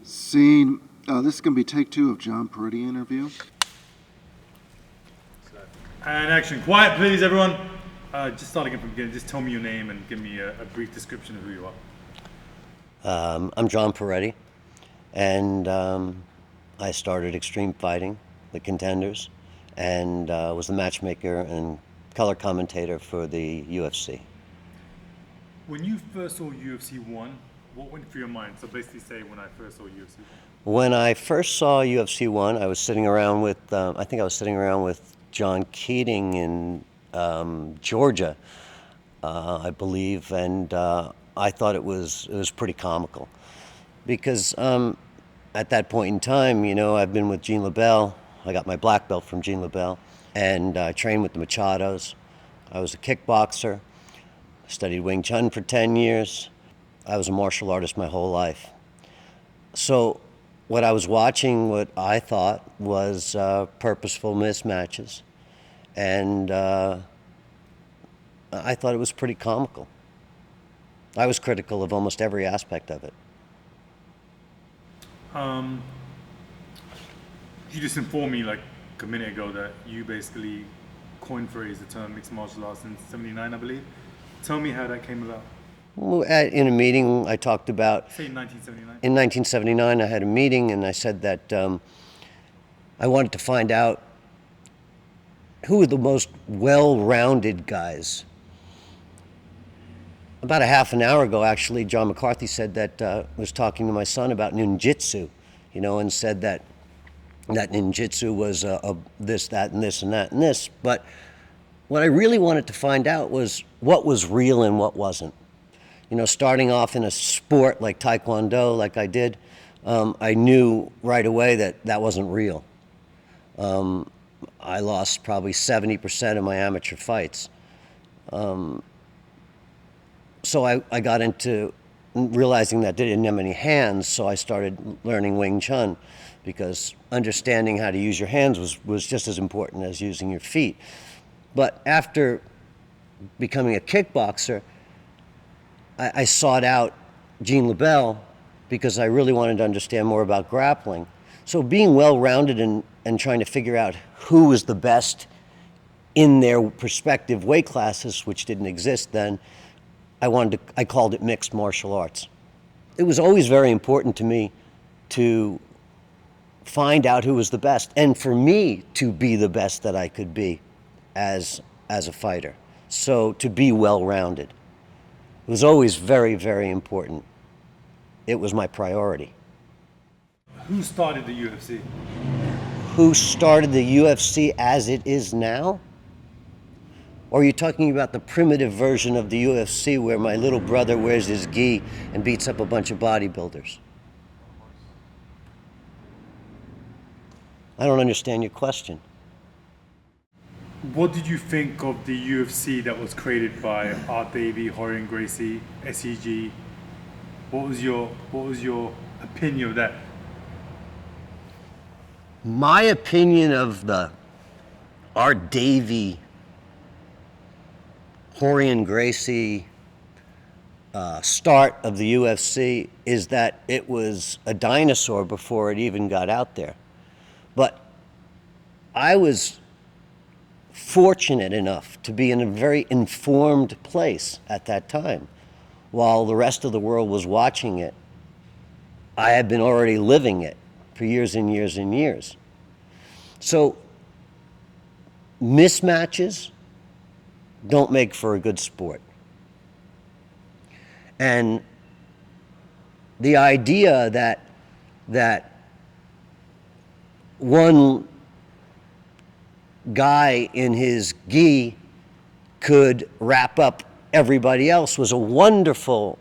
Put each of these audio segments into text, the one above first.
Scene. This is going to be take 2 of John Perretti interview. And action. Quiet, please, everyone. Just start again from the beginning. Just tell me your name and give me a brief description of who you are. I'm John Perretti, and I started Extreme Fighting, the Contenders, and was the matchmaker and color commentator for the UFC. When you first saw UFC 1, what went through your mind? So basically say when I first saw UFC 1. When I first saw UFC 1, I was sitting around with, I think I was sitting around with John Keating in Georgia, I believe, and I thought it was pretty comical. Because at that point in time, you know, I've been with Gene LaBelle. I got my black belt from Gene LaBelle, and trained with the Machados. I was a kickboxer, studied Wing Chun for 10 years. I was a martial artist my whole life. So what I was watching, what I thought was purposeful mismatches, and I thought it was pretty comical. I was critical of almost every aspect of it. You just informed me like a minute ago that you basically coined phrase the term mixed martial arts in '79, I believe. Tell me how that came about. Well, in a meeting, I talked about... Say 1979. In 1979, I had a meeting, and I said that I wanted to find out who were the most well-rounded guys. About a half an hour ago, actually, John McCarthy said that, was talking to my son about ninjutsu, you know, and said that ninjutsu was this, that, and this, and that, and this. But what I really wanted to find out was what was real and what wasn't. You know, starting off in a sport like Taekwondo, like I did, I knew right away that that wasn't real. I lost probably 70% of my amateur fights. So I got into realizing that I didn't have any hands, so I started learning Wing Chun, because understanding how to use your hands was just as important as using your feet. But after becoming a kickboxer, I sought out Gene LaBelle because I really wanted to understand more about grappling. So being well-rounded and trying to figure out who was the best in their respective weight classes, which didn't exist then, I called it mixed martial arts. It was always very important to me to find out who was the best, and for me to be the best that I could be as a fighter. So to be well-rounded. It was always very, very important. It was my priority. Who started the UFC? Who started the UFC as it is now? Or are you talking about the primitive version of the UFC where my little brother wears his gi and beats up a bunch of bodybuilders? I don't understand your question. What did you think of the UFC that was created by Art Davie, Rorion Gracie, SEG? What was your opinion of that? My opinion of the Art Davie, Rorion Gracie start of the UFC is that it was a dinosaur before it even got out there. But I was fortunate enough to be in a very informed place at that time. While the rest of the world was watching it, I had been already living it for years and years and years. So mismatches don't make for a good sport. And the idea that one guy in his gi could wrap up everybody else was a wonderful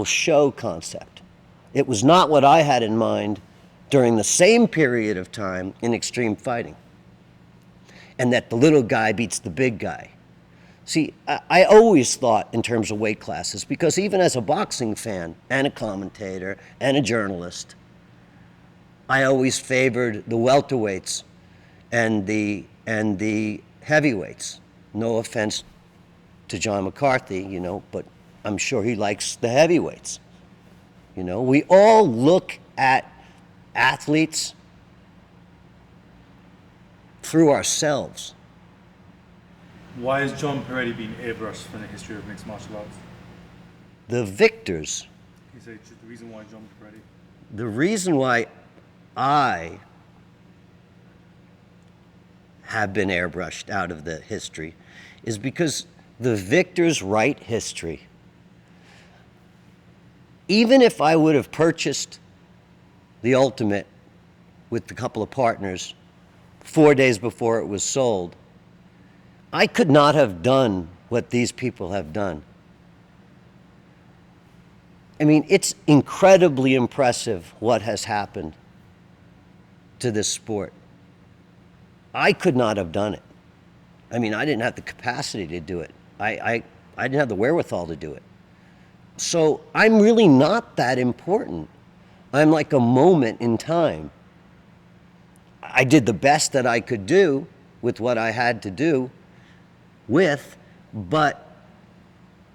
show concept. It was not what I had in mind during the same period of time in extreme fighting. And that the little guy beats the big guy. See, I always thought in terms of weight classes, because even as a boxing fan and a commentator and a journalist, I always favored the welterweights and the heavyweights. No offense to John McCarthy, you know, but I'm sure he likes the heavyweights. You know, we all look at athletes through ourselves. Why has John Perretti been airbrushed from the history of mixed martial arts? The victors, Can you say the reason why John Perretti? the reason why I have been airbrushed out of the history is because the victors write history. Even if I would have purchased the Ultimate with a couple of partners 4 days before it was sold, I could not have done what these people have done. I mean, it's incredibly impressive what has happened to this sport. I could not have done it. I mean, I didn't have the capacity to do it. I didn't have the wherewithal to do it. So I'm really not that important. I'm like a moment in time. I did the best that I could do with what I had to do with, but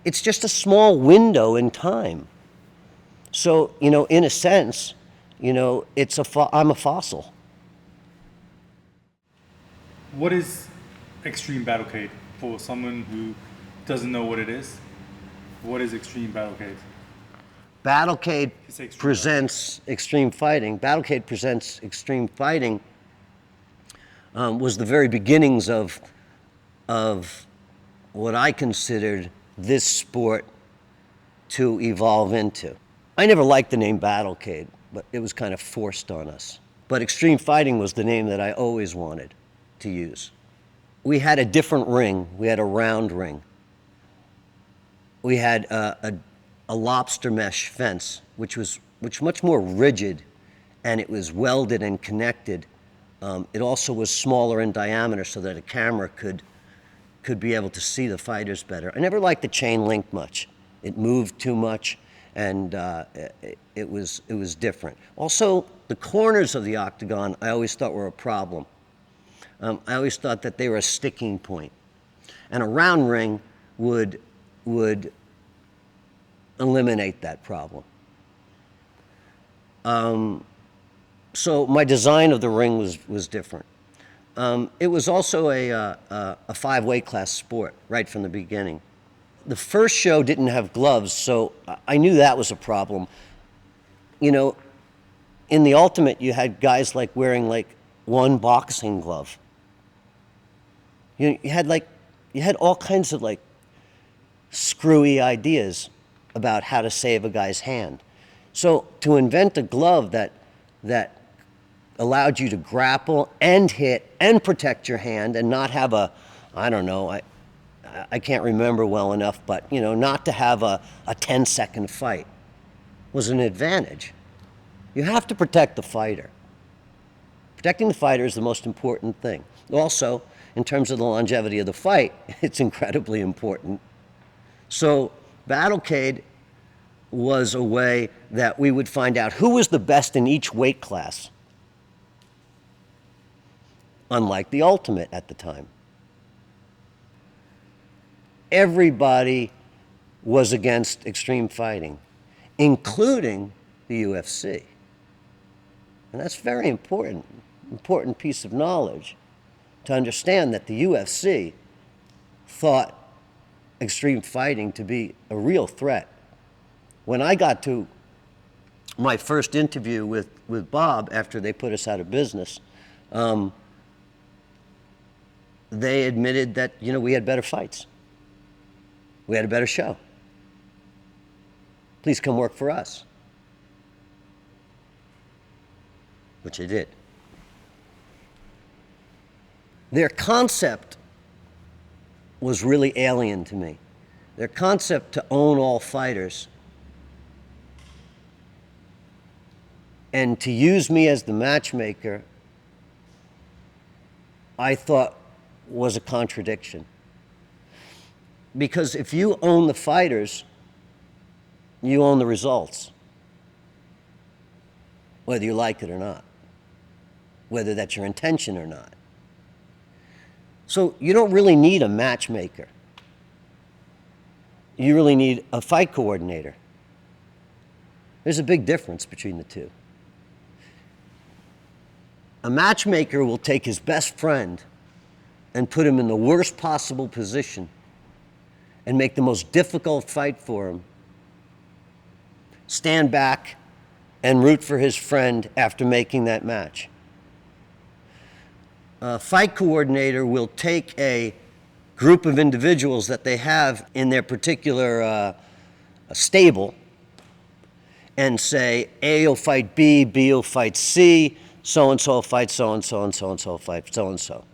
it's just a small window in time. So, you know, in a sense, you know, I'm a fossil. What is Extreme Battlecade for someone who doesn't know what it is? What is Extreme Battlecade? Battlecade It's extreme presents Extreme Fighting. Battlecade presents Extreme Fighting was the very beginnings of what I considered this sport to evolve into. I never liked the name Battlecade, but it was kind of forced on us. But Extreme Fighting was the name that I always wanted to use. We had a different ring. We had a round ring. We had a lobster mesh fence, which was much more rigid, and it was welded and connected. It also was smaller in diameter so that a camera could be able to see the fighters better. I never liked the chain link much. It moved too much, and it was different. Also, the corners of the octagon I always thought were a problem. I always thought that they were a sticking point, and a round ring would eliminate that problem. So my design of the ring was different. It was also a 5 weight class sport right from the beginning. The first show didn't have gloves, so I knew that was a problem. You know, in the Ultimate, you had guys like wearing like one boxing glove. You had all kinds of like screwy ideas about how to save a guy's hand. So to invent a glove that allowed you to grapple and hit and protect your hand and not have I can't remember well enough, but you know, not to have a 10-second fight was an advantage. You have to protect the fighter. Protecting the fighter is the most important thing. Also, in terms of the longevity of the fight, it's incredibly important. So Battlecade was a way that we would find out who was the best in each weight class, unlike the Ultimate at the time. Everybody was against extreme fighting, including the UFC. And that's very important piece of knowledge to understand that the UFC thought extreme fighting to be a real threat. When I got to my first interview with Bob after they put us out of business, they admitted that, you know, we had better fights. We had a better show. Please come work for us. Which I did. Their concept was really alien to me. Their concept to own all fighters and to use me as the matchmaker, I thought was a contradiction. Because if you own the fighters, you own the results, whether you like it or not, whether that's your intention or not. So you don't really need a matchmaker. You really need a fight coordinator. There's a big difference between the two. A matchmaker will take his best friend and put him in the worst possible position and make the most difficult fight for him, stand back and root for his friend after making that match. A fight coordinator will take a group of individuals that they have in their particular stable and say, A will fight B, B will fight C, so-and-so will fight so-and-so, and so-and-so will fight so-and-so.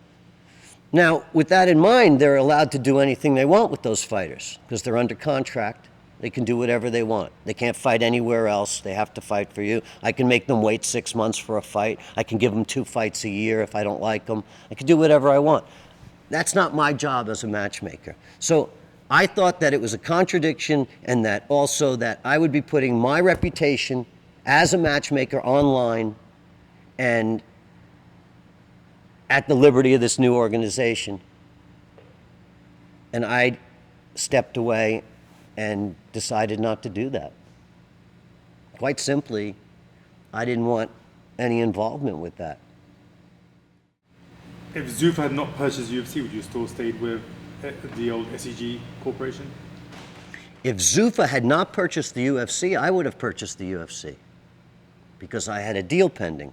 Now, with that in mind, they're allowed to do anything they want with those fighters because they're under contract. They can do whatever they want. They can't fight anywhere else. They have to fight for you. I can make them wait 6 months for a fight. I can give them 2 fights a year if I don't like them. I can do whatever I want. That's not my job as a matchmaker. So I thought that it was a contradiction and that also that I would be putting my reputation as a matchmaker online and at the liberty of this new organization. And I stepped away and decided not to do that. Quite simply, I didn't want any involvement with that. If Zuffa had not purchased UFC, would you still stayed with the old SEG corporation? If Zuffa had not purchased the UFC, I would have purchased the UFC because I had a deal pending.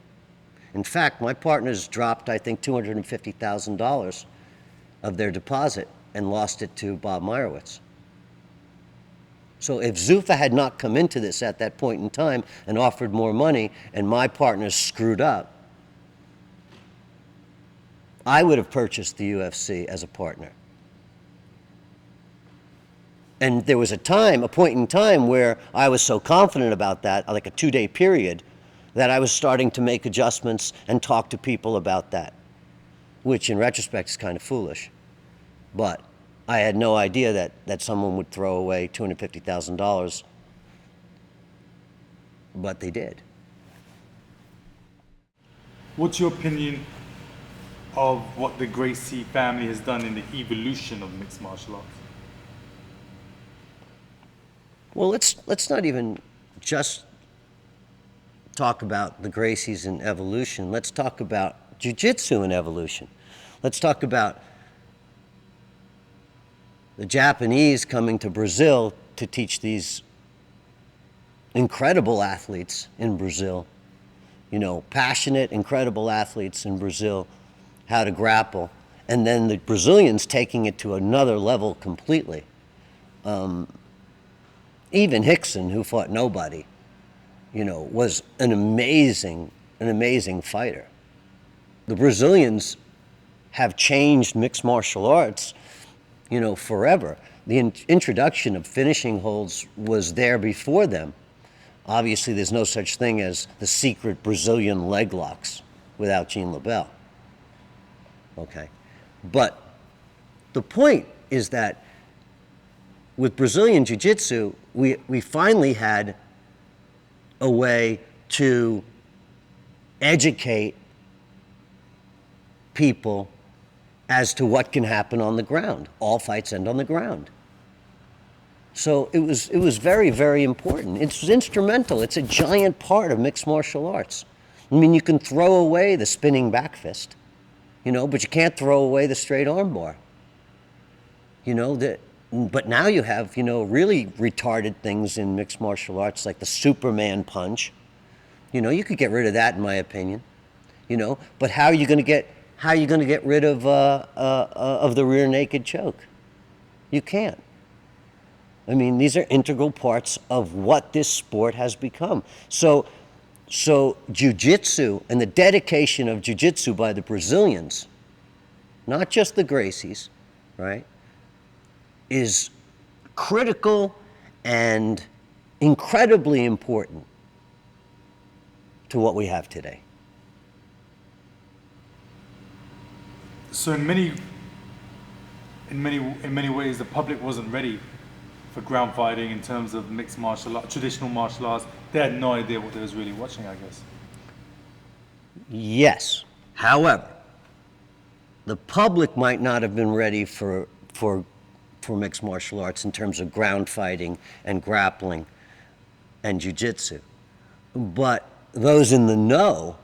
In fact, my partners dropped, I think, $250,000 of their deposit and lost it to Bob Meyerowitz. So if Zuffa had not come into this at that point in time and offered more money and my partners screwed up, I would have purchased the UFC as a partner. And there was a point in time where I was so confident about that, like a 2-day period, that I was starting to make adjustments and talk to people about that, which in retrospect is kind of foolish. But I had no idea that someone would throw away $250,000, but they did. What's your opinion of what the Gracie family has done in the evolution of mixed martial arts? Well, let's not even just talk about the Gracies and evolution. Let's talk about jiu-jitsu and evolution. Let's talk about the Japanese coming to Brazil to teach these incredible athletes in Brazil, passionate, incredible athletes in Brazil, how to grapple, and then the Brazilians taking it to another level completely. Even Hickson, who fought nobody, was an amazing fighter. The Brazilians have changed mixed martial arts, forever. The introduction of finishing holds was there before them. Obviously, there's no such thing as the secret Brazilian leg locks without Jean LaBelle. Okay, but the point is that with Brazilian Jiu-Jitsu, we finally had a way to educate people as to what can happen on the ground. All fights end on the ground. So it was very, very important. It's instrumental. It's a giant part of mixed martial arts. I mean, you can throw away the spinning back fist, but you can't throw away the straight arm bar. But now you have, really retarded things in mixed martial arts like the Superman punch. You could get rid of that, in my opinion. But how are you going to get rid of the rear naked choke? You can't. I mean, these are integral parts of what this sport has become. So jiu-jitsu and the dedication of jiu-jitsu by the Brazilians, not just the Gracies, right, is critical and incredibly important to what we have today. So in many ways, the public wasn't ready for ground fighting in terms of mixed martial art, traditional martial arts. They had no idea what they was really watching, I guess. Yes. However, the public might not have been ready for mixed martial arts in terms of ground fighting and grappling. and jiu-jitsu. But those in the know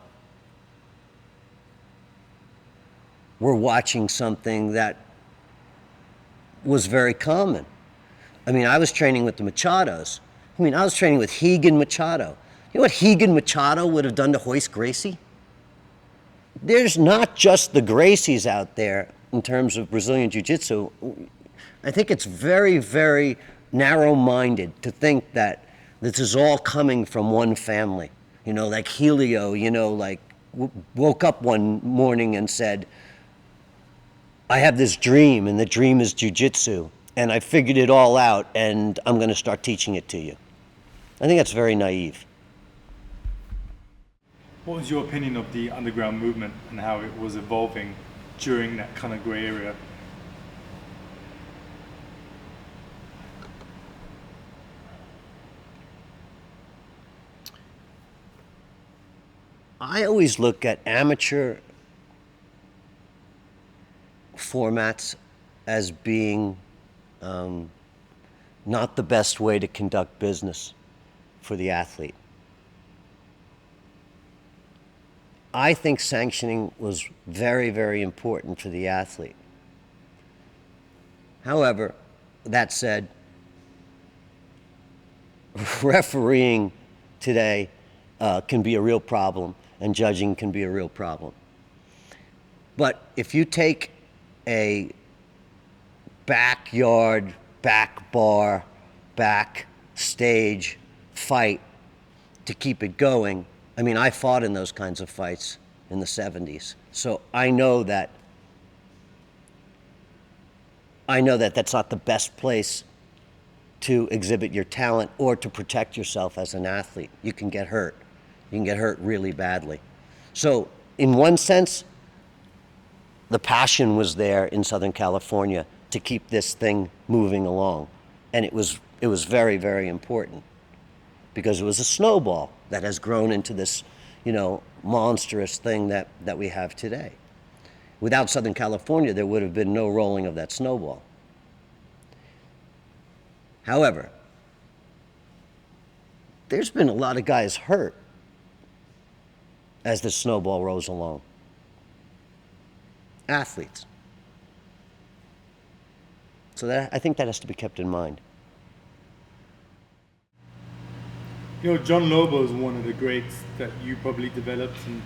were watching something that was very common. I mean, I was training with the Machados. I mean, I was training with Higan Machado. You know what Higan Machado would have done to Hoist Gracie? There's not just the Gracies out there in terms of Brazilian Jiu-Jitsu. I think it's very, very narrow-minded to think that this is all coming from one family. You know, like Helio, you know, like woke up one morning and said, I have this dream, and the dream is jiu-jitsu, and I figured it all out, and I'm going to start teaching it to you. I think that's very naive. What was your opinion of the underground movement and how it was evolving during that kind of grey area? I always look at amateur formats as being not the best way to conduct business for the athlete. I think sanctioning was very, very important for the athlete. However, that said, refereeing today can be a real problem, and judging can be a real problem. But if you take a backyard, back bar, backstage fight to keep it going, I mean, I fought in those kinds of fights in the 70s. So I know that that's not the best place to exhibit your talent or to protect yourself as an athlete. You can get hurt. You can get hurt really badly. So in one sense, the passion was there in Southern California to keep this thing moving along. And it was very, very important because it was a snowball that has grown into this, you know, monstrous thing that we have today. Without Southern California, there would have been no rolling of that snowball. However, there's been a lot of guys hurt as the snowball rolls along. Athletes. So I think that has to be kept in mind. You know, John Lobo is one of the greats that you probably developed and,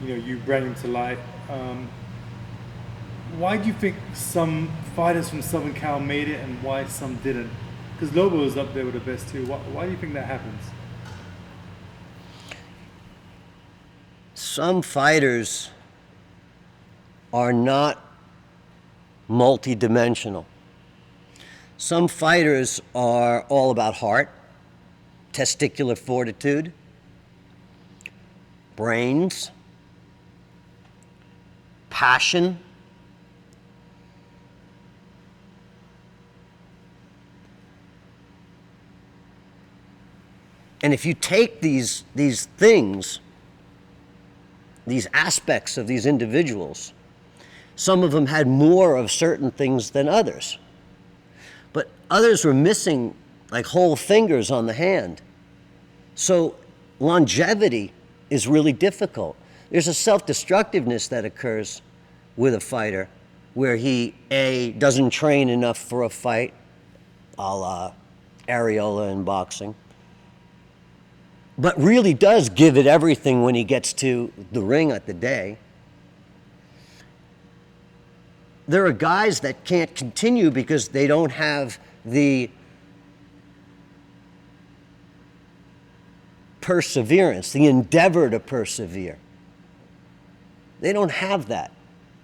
you know, you brought him to light. Why do you think some fighters from Southern Cal made it and why some didn't? Because Lobo is up there with the best too. Why do you think that happens? Some fighters are not multidimensional. Some fighters are all about heart, testicular fortitude, brains, passion, and if you take these things, these aspects of these individuals, some of them had more of certain things than others. But others were missing like whole fingers on the hand. So longevity is really difficult. There's a self-destructiveness that occurs with a fighter where he, A, doesn't train enough for a fight, a la Areola in boxing, but really does give it everything when he gets to the ring at the day. There are guys that can't continue because they don't have the perseverance, the endeavor to persevere. They don't have that.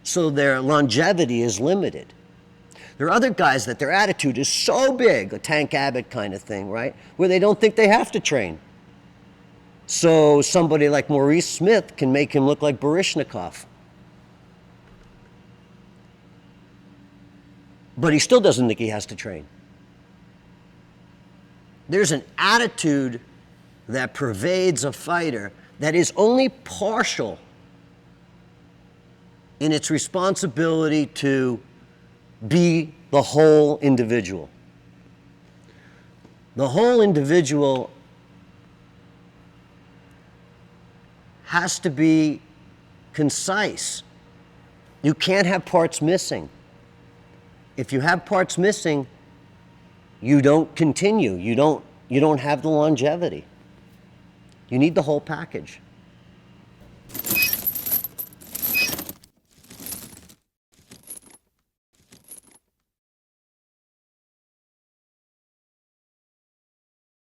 So their longevity is limited. There are other guys that their attitude is so big, a Tank Abbott kind of thing, right? Where they don't think they have to train. So somebody like Maurice Smith can make him look like Baryshnikov. But he still doesn't think he has to train. There's an attitude that pervades a fighter that is only partial in its responsibility to be the whole individual. The whole individual has to be concise. You can't have parts missing. If you have parts missing, you don't continue. You don't have the longevity. You need the whole package.